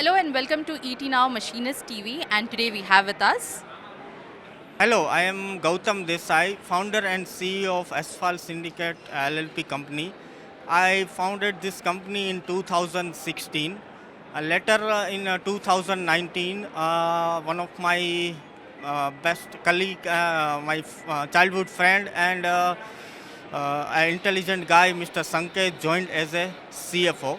Hello and welcome to ET Now Machinist TV, and today we have with us. Hello, I am Gautam Desai, founder and CEO of Asphalt Syndicate LLP company. I founded this company in 2016. Later in 2019, one of my best colleague, childhood friend and an intelligent guy, Mr. Sanket, joined as a CFO.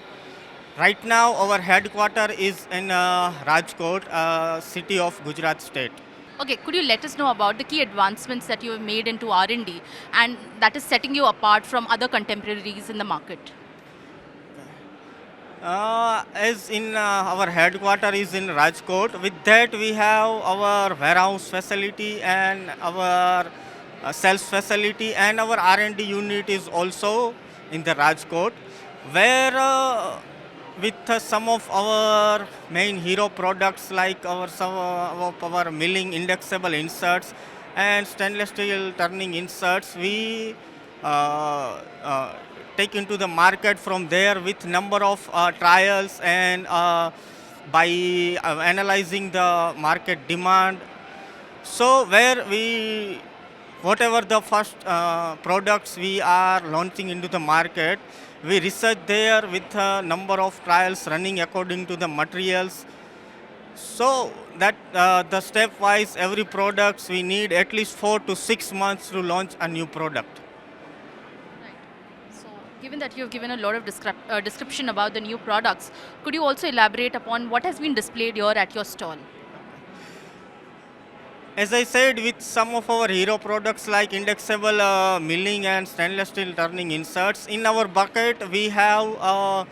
Right now, our headquarter is in Rajkot, city of Gujarat state. Okay, could you let us know about the key advancements that you have made into R&D and that is setting you apart from other contemporaries in the market? As in our headquarter is in Rajkot. With that, we have our warehouse facility and our sales facility, and our R&D unit is also in the Rajkot, where with some of our main hero products like some of our milling indexable inserts and stainless steel turning inserts, we uh, uh, take into the market from there with number of trials and by analyzing the market demand. So where we, whatever the first products we are launching into the market, we research there with a number of trials running according to the materials. So that the stepwise every products we need at least 4 to 6 months to launch a new product. So, given that you have given a lot of description about the new products, could you also elaborate upon what has been displayed here at your stall? As I said, with some of our hero products like indexable milling and stainless steel turning inserts, in our bucket we have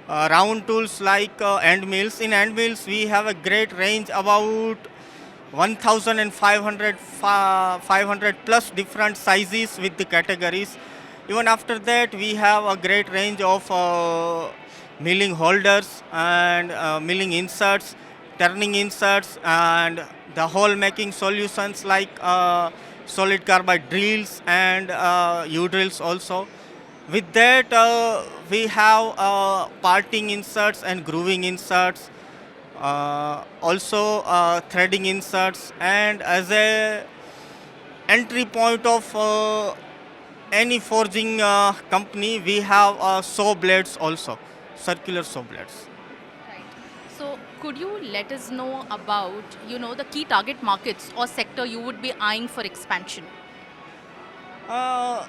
round tools like end mills. In end mills, we have a great range about 1,500 500 plus different sizes with the categories. Even after that, we have a great range of milling holders and milling inserts, turning inserts, and the hole making solutions like solid carbide drills and U drills also. With that, we have parting inserts and grooving inserts, also threading inserts, and as a entry point of any forging company, we have saw blades also, circular saw blades. Right. So, could you let us know about, the key target markets or sector you would be eyeing for expansion? Uh,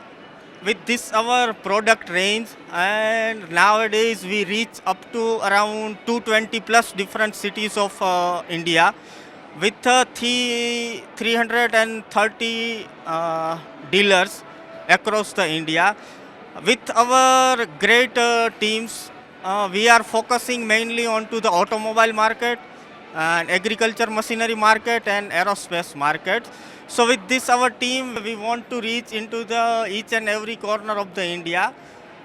with this our product range, and nowadays we reach up to around 220 plus different cities of India with 330 dealers across the India. With our great teams, we are focusing mainly onto the automobile market and agriculture machinery market and aerospace market. So with this our team, we want to reach into the each and every corner of the India.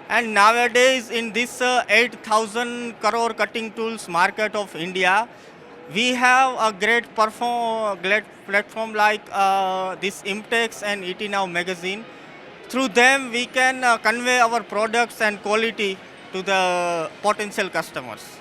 And nowadays in this 8,000 crore cutting tools market of India, we have a great platform like this IMTEX and ET Now magazine. Through them, we can convey our products and quality to the potential customers.